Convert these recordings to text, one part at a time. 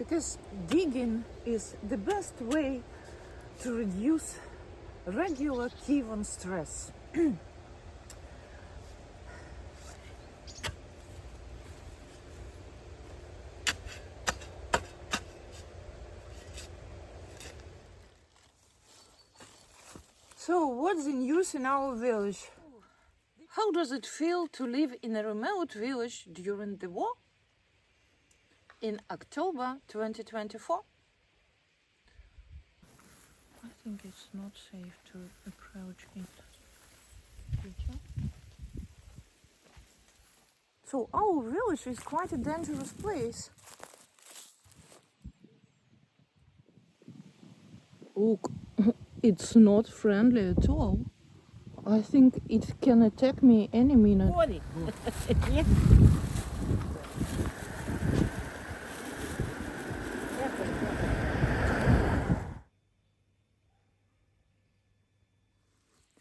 because digging is the best way to reduce regular Kievan stress. So, what's the news in our village? How does it feel to live in a remote village during the war? In October 2024? I think it's not safe to approach it. So our village is quite a dangerous place. Look, it's not friendly at all. I think it can attack me any minute.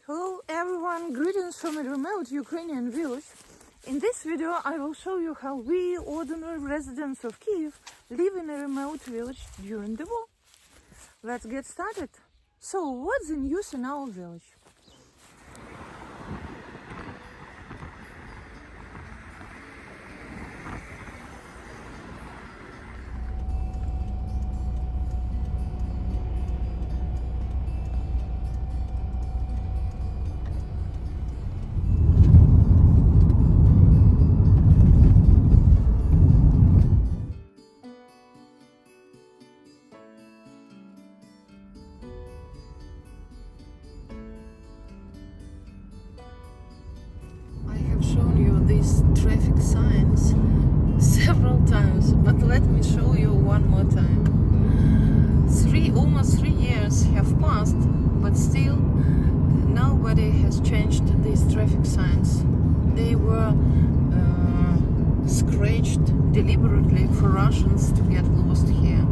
Hello everyone, greetings from a remote Ukrainian village. In this video I will show you how we, ordinary residents of Kyiv, live in a remote village during the war. Let's get started. So, what's the news in our village? Shown you these traffic signs several times, but let me show you one more time. Almost 3 years have passed, but still nobody has changed these traffic signs. They were scratched deliberately for Russians to get lost here.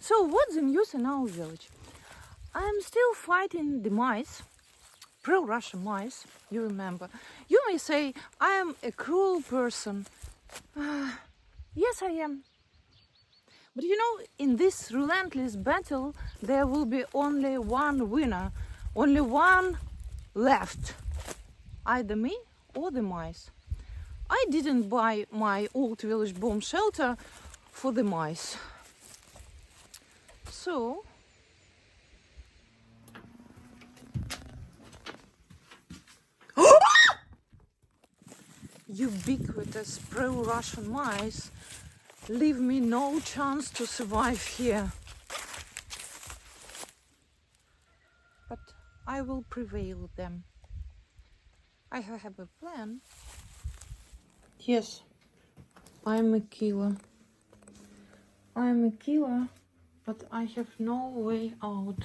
So what's the news in our village? I'm still fighting the mice, pro-Russian mice, you remember. You may say I am a cruel person. Yes, I am. But you know, in this relentless battle, there will be only one winner, only one left. Either me or the mice. I didn't buy my old village bomb shelter for the mice. So, ubiquitous pro-Russian mice leave me no chance to survive here. But I will prevail them. I have a plan. Yes, I'm a killer. I'm a killer. But I have no way out.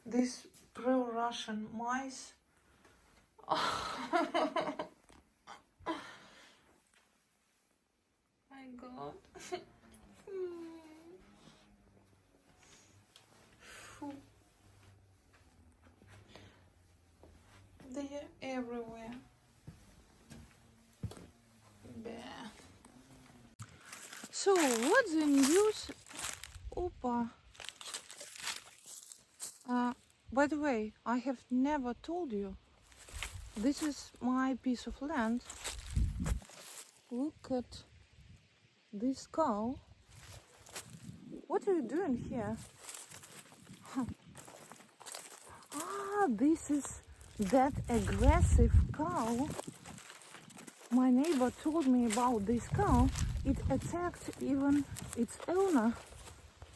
These pro-Russian mice. My God. They are everywhere. Bah. So, what's the news? Opa. By the way, I have never told you. This is my piece of land. Look at this cow. What are you doing here? This is that aggressive cow. My neighbor told me about this cow. It attacked even its owner.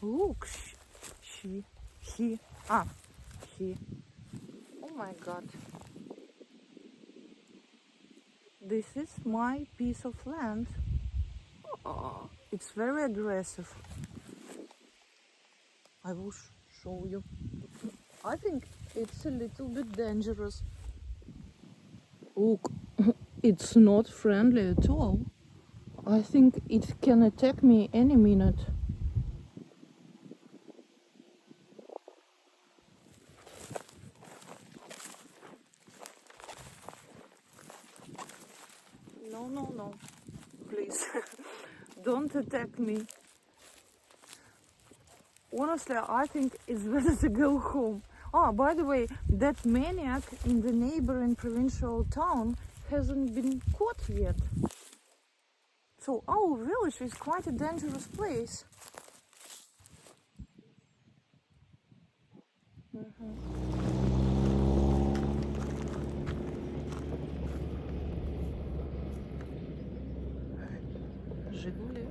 Look, he. Oh my God. This is my piece of land. Oh, it's very aggressive. I will show you. I think it's a little bit dangerous. Look, it's not friendly at all. I think it can attack me any minute. No, please, don't attack me. Honestly, I think it's better to go home. Oh, by the way, that maniac in the neighboring provincial town hasn't been caught yet. So our village is quite a dangerous place. Жигули.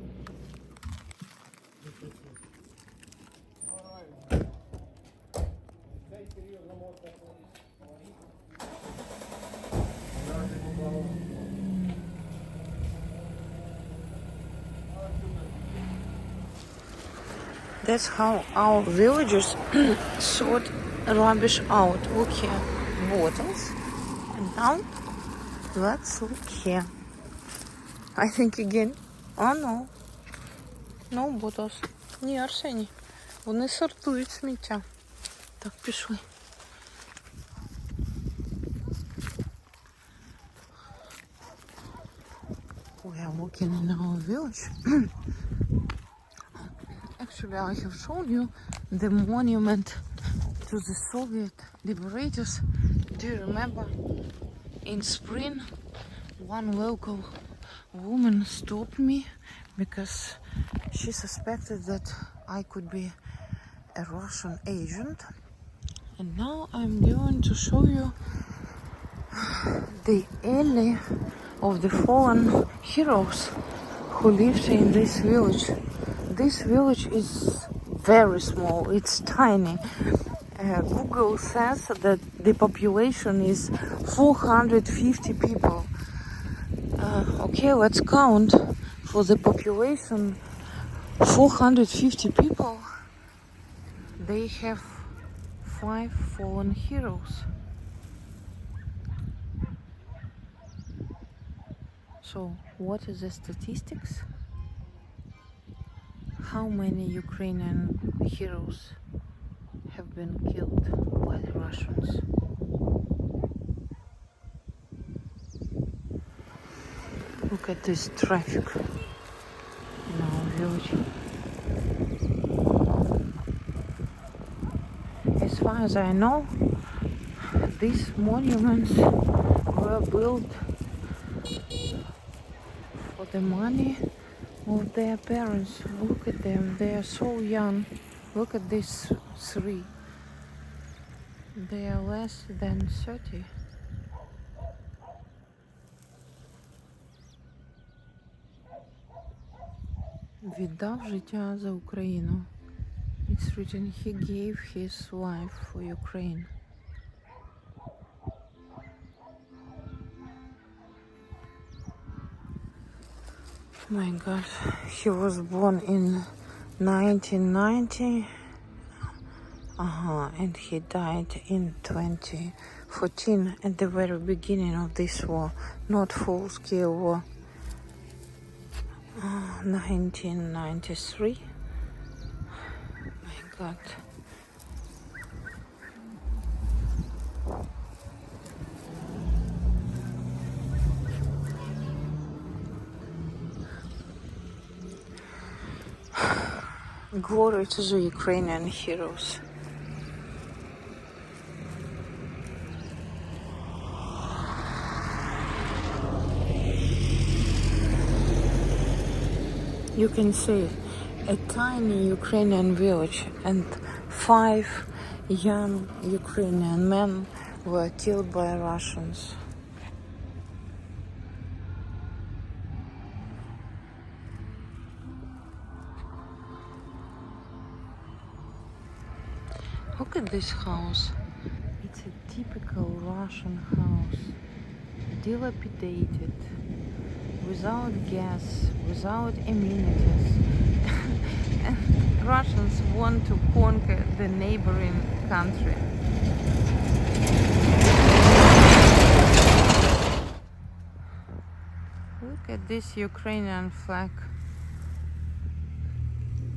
That's how our villagers sort rubbish out. Look here, bottles. And now let's look here. I think again. Oh no. No bottles. Ні, Арсеній. Вони сортують сміття. Так, пішли. We are walking in our village. Actually, I have shown you the monument to the Soviet liberators. Do you remember? In spring, one local woman stopped me because she suspected that I could be a Russian agent. And now I'm going to show you the alley of the fallen heroes who lived in this village. This village is very small, it's tiny. Google says that the population is 450 people. Okay, let's count. For the population, 450 people, they have 5 fallen heroes. So, what is the statistics? How many Ukrainian heroes have been killed by the Russians? Look at this traffic in our village. As far as I know, these monuments were built for the money of their parents. Look at them, they are so young. Look at these 3. They are less than 30. Віддав життя за Україну. It's written, he gave his life for Ukraine. My God, he was born in 1990. And he died in 2014 at the very beginning of this war, not full-scale war. 1993. My God. Glory to the Ukrainian heroes. You can see a tiny Ukrainian village and 5 young Ukrainian men were killed by Russians. Look at this house. It's a typical Russian house, dilapidated, without gas, without amenities. And Russians want to conquer the neighboring country. Look at this Ukrainian flag.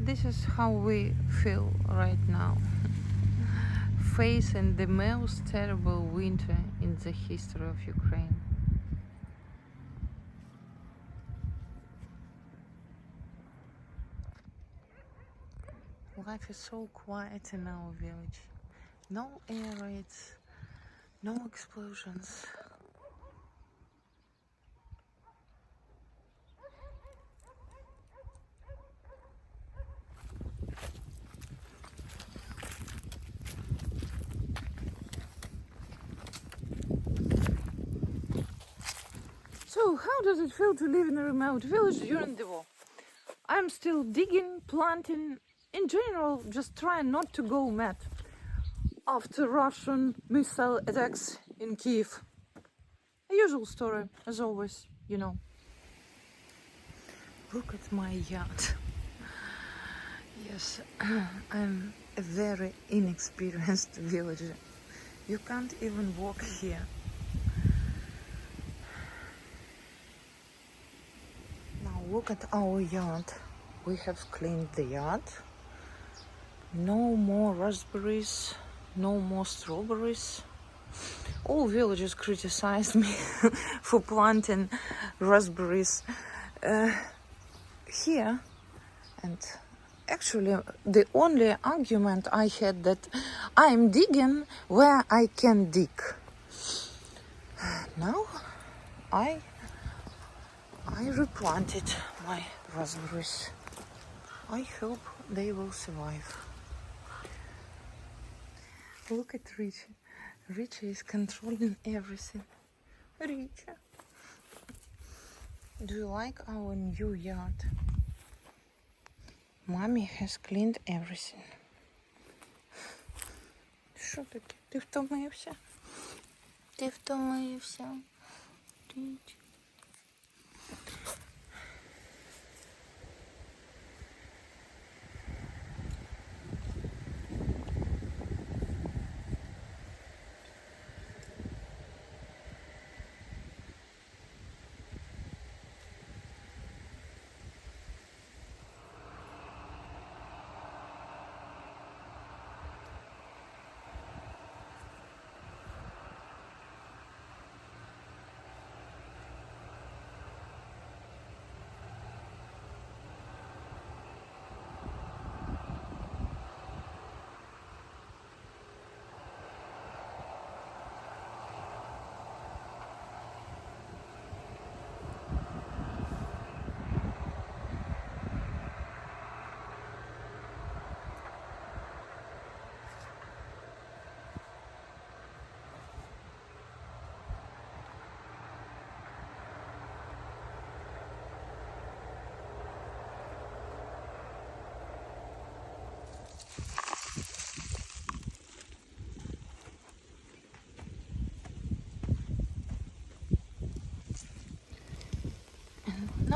This is how we feel right now, facing the most terrible winter in the history of Ukraine. Life is so quiet in our village. No air raids, no explosions. So, how does it feel to live in a remote village during the war? I'm still digging, planting, in general, just trying not to go mad after Russian missile attacks in Kyiv. A usual story, as always, you know. Look at my yard. Yes, I'm a very inexperienced villager. You can't even walk here. Now look at our yard. We have cleaned the yard. No more raspberries, no more strawberries. All villagers criticized me for planting raspberries here, and actually the only argument I had that I'm digging where I can dig. Now I replanted my raspberries. I hope they will survive. Look at Richie. Richie is controlling everything. Richie, do you like our new yard? Mommy has cleaned everything. Що таке? Ти втомився? Ти втомився? Річі.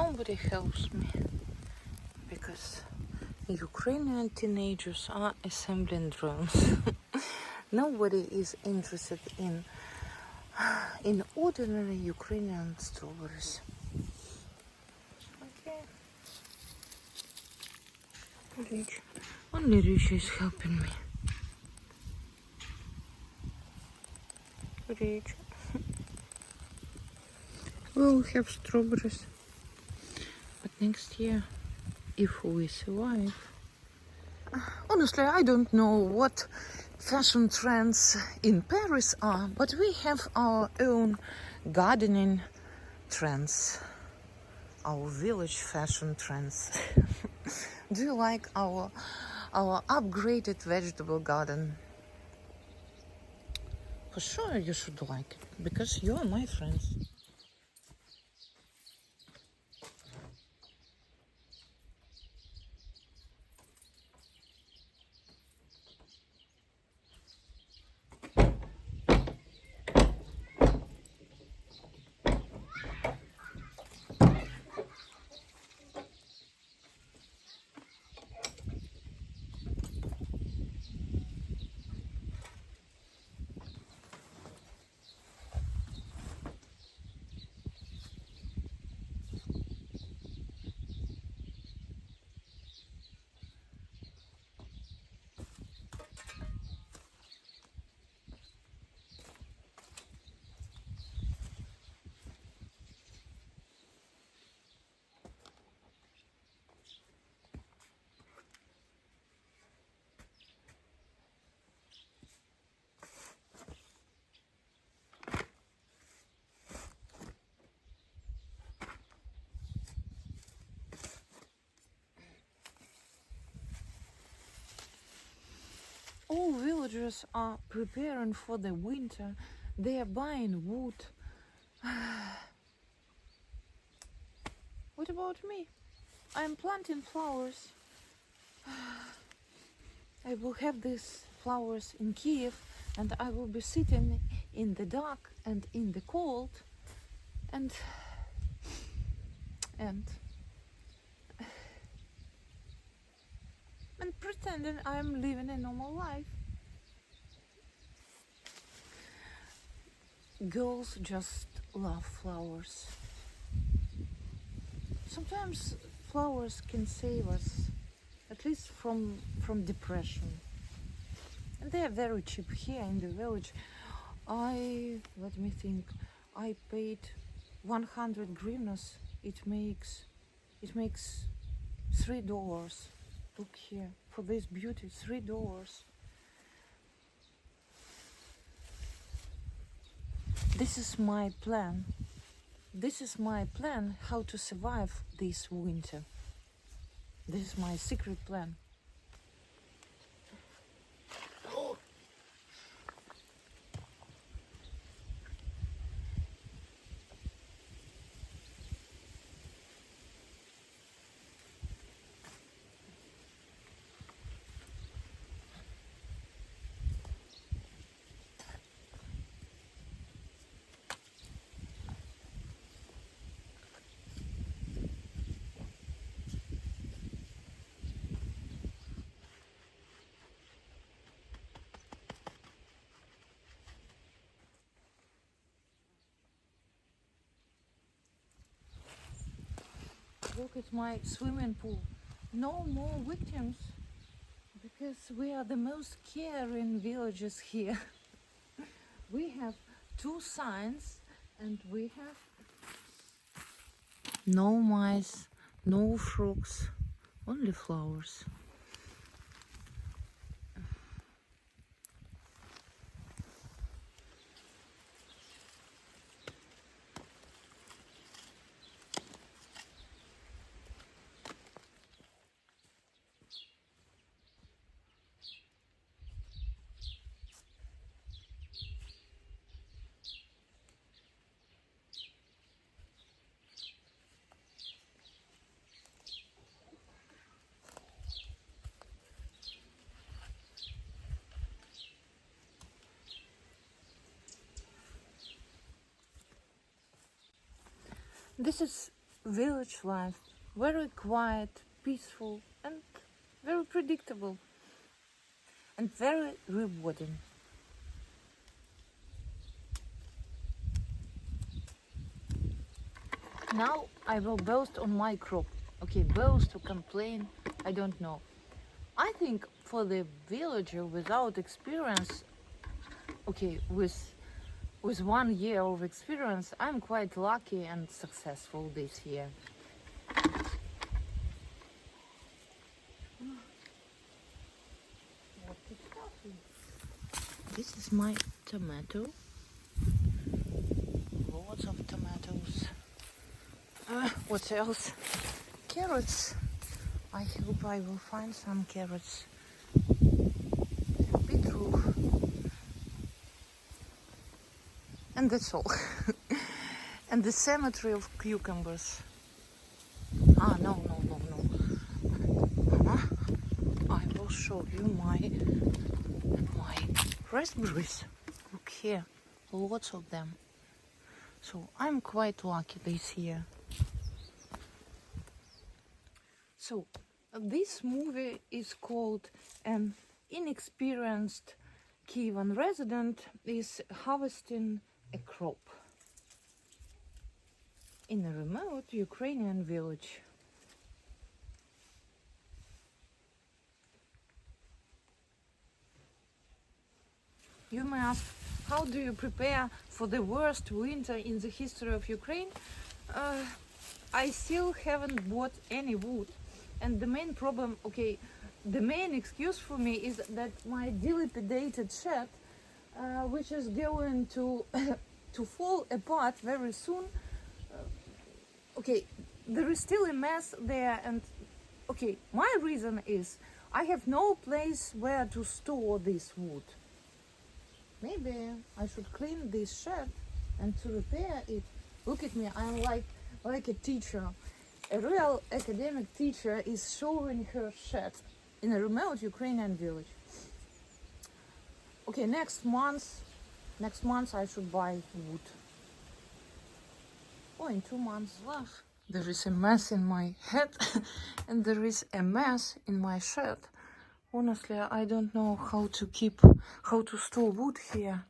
Nobody helps me because Ukrainian teenagers are assembling drones. Nobody is interested in ordinary Ukrainian strawberries. Okay. Rich. Only Rich is helping me. Rich. We'll have strawberries. But next year, if we survive. Honestly, I don't know what fashion trends in Paris are, but we have our own gardening trends, our village fashion trends. Do you like our upgraded vegetable garden? For sure you should like it, because you are my friends. villagers are preparing for the winter. They are buying wood. What about me? I am planting flowers. I will have these flowers in Kiev, and I will be sitting in the dark and in the cold and pretending I'm living a normal life. Girls just love flowers. Sometimes flowers can save us, at least from depression. And they are very cheap here in the village. Let me think, I paid 100 hryvnias. It makes $3. Look here, for this beauty, $3. This is my plan. This is my plan how to survive this winter. This is my secret plan. Look at my swimming pool. No more victims, because we are the most caring villagers here. We have 2 signs, and we have no mice, no frogs, only flowers. This is village life, very quiet, peaceful, and very predictable, and very rewarding. Now I will boast on my crop. Okay, boast or complain, I don't know. I think for the villager without experience, okay, with 1 year of experience, I'm quite lucky and successful this year. This is my tomato. Lots of tomatoes. What else? Carrots. I hope I will find some carrots. Beetroot. And that's all. And the cemetery of cucumbers. No. I will show you my raspberries. Look here, lots of them. So I'm quite lucky this year. So this movie is called An Inexperienced Kievan Resident is Harvesting a Crop in a remote Ukrainian village. You may ask, how do you prepare for the worst winter in the history of Ukraine? I still haven't bought any wood, and the main problem, the main excuse for me is that my dilapidated shed, which is going to to fall apart very soon. There is still a mess there, and my reason is I have no place where to store this wood. Maybe I should clean this shed and to repair it. Look at me, I'm like a teacher. A real academic teacher is showing her shed in a remote Ukrainian village. Okay, next month I should buy wood. Oh, in 2 months. Love. There is a mess in my head and there is a mess in my shed. Honestly, I don't know how to store wood here.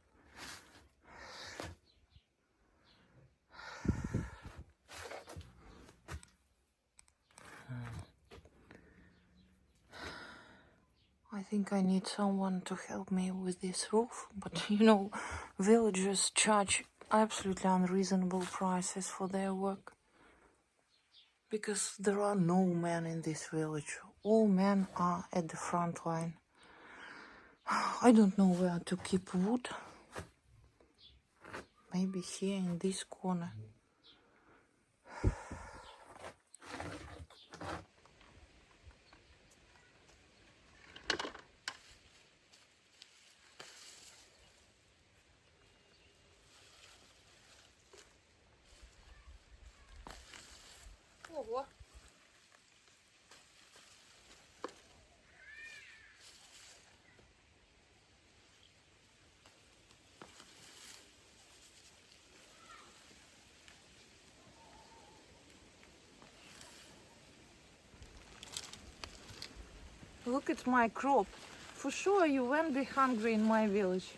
I think I need someone to help me with this roof, but you know, villagers charge absolutely unreasonable prices for their work. Because there are no men in this village. All men are at the front line. I don't know where to keep wood. Maybe here in this corner. Ого. Look at my crop. For sure you won't be hungry in my village.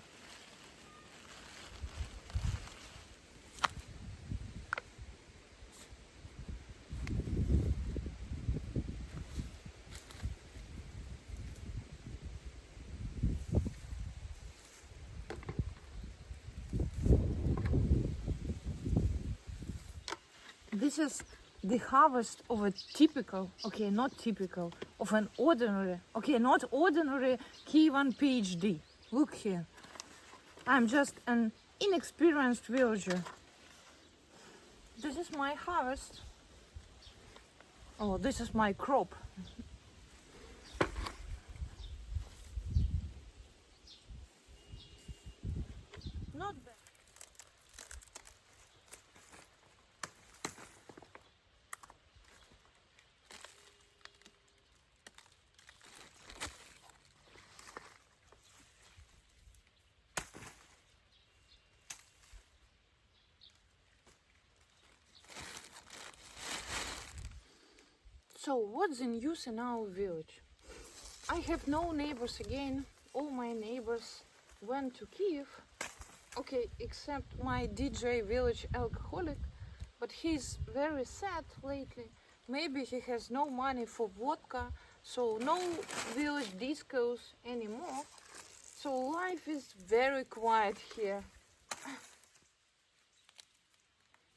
This is the harvest of a typical, okay, not typical, of an ordinary, okay, not ordinary Kievan PhD. Look here. I'm just an inexperienced villager. This is my harvest. Oh, this is my crop. Not bad. So what's the news in our village? I have no neighbors again. All my neighbors went to Kyiv. Okay, except my DJ village alcoholic, but he's very sad lately. Maybe he has no money for vodka, so no village discos anymore. So life is very quiet here.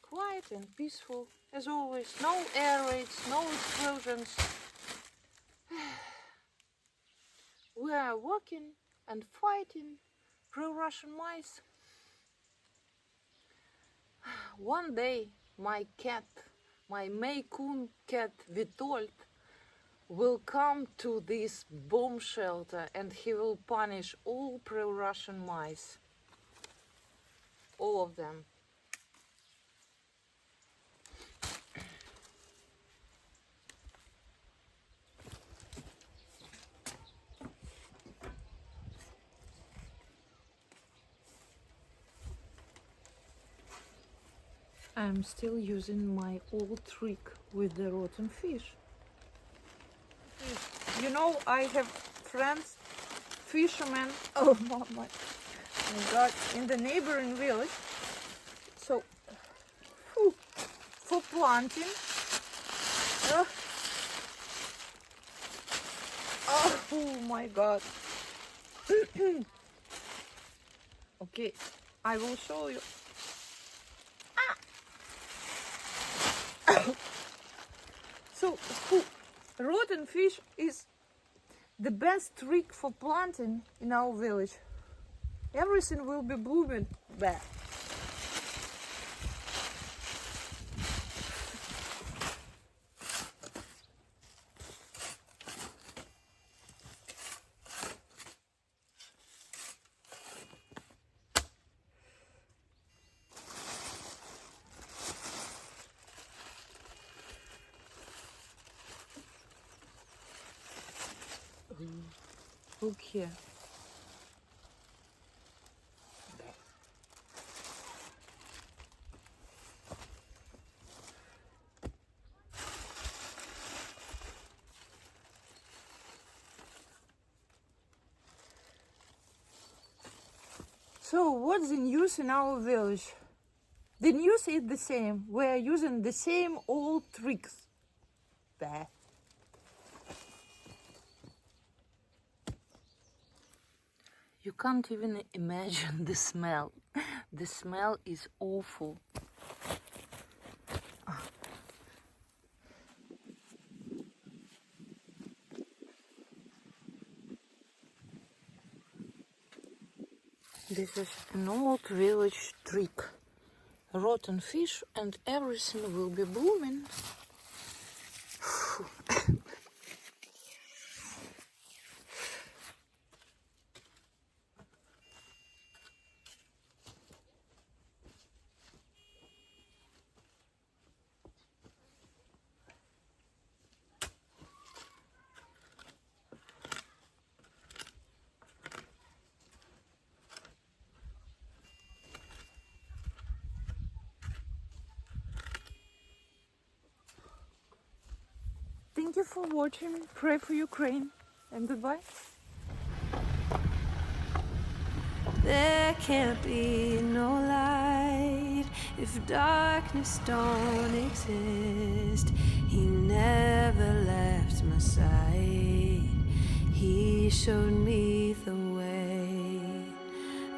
Quiet and peaceful, as always. No air raids, no explosions. We are walking and fighting pro-Russian mice. One day, my cat, my Maine cat Vitold, will come to this bomb shelter and he will punish all pro-Russian mice. All of them. I'm still using my old trick with the rotten fish. You know, I have friends, fishermen, oh my god, in the neighboring village. So, for planting, oh my god. Okay, I will show you. So, rotten fish is the best trick for planting in our village. Everything will be blooming back. Look here. So what's the news in our village? The news is the same. We're using the same old tricks. Bah. You can't even imagine the smell. The smell is awful. This is an old village trick. Rotten fish and everything will be blooming. Thank you for watching. Pray for Ukraine and goodbye. There can't be no light if darkness don't exist. He never left my side. He showed me the way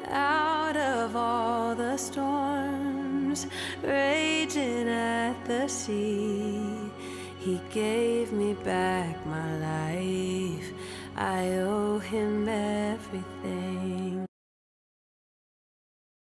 out of all the storms raging at the sea. He gave me back my life. I owe him everything.